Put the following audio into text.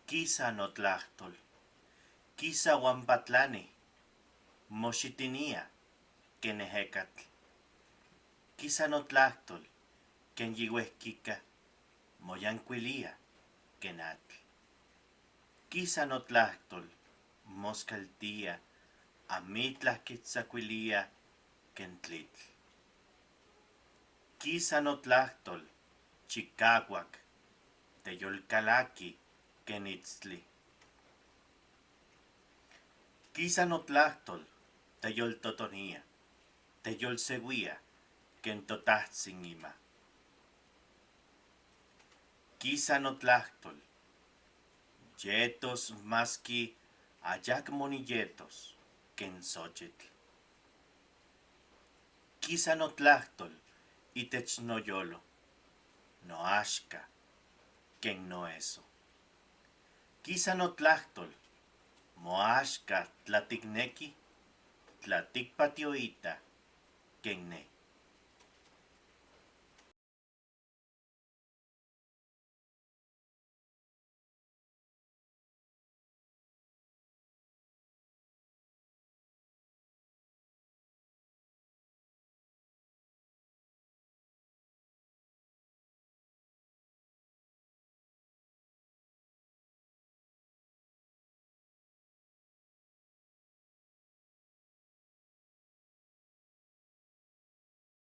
Quizá notlahtol, quizá huampatlani, moxitinia, kenehecatl. Quizá notlahtol, ken yihuehkika, moyanquilia, kenatl. Quizá notlahtol, moscaltia, amitlah quitzacuilia, ken tlitl. Quizá notlahtol, chicauac, teyolcalaki, ken itztli. Quizá notlahtol, teyoltotonia, teyolseuia, ken totahtsin ima. Quizá notlahtol, yetos maski ayacmo niyetos, ken xochitl. Quizá notlahtol, itech noyolo, noaxka, ken noeso. Quizá notlahtol, moaxka tlatikneki, tlatikpatioita, ken ne.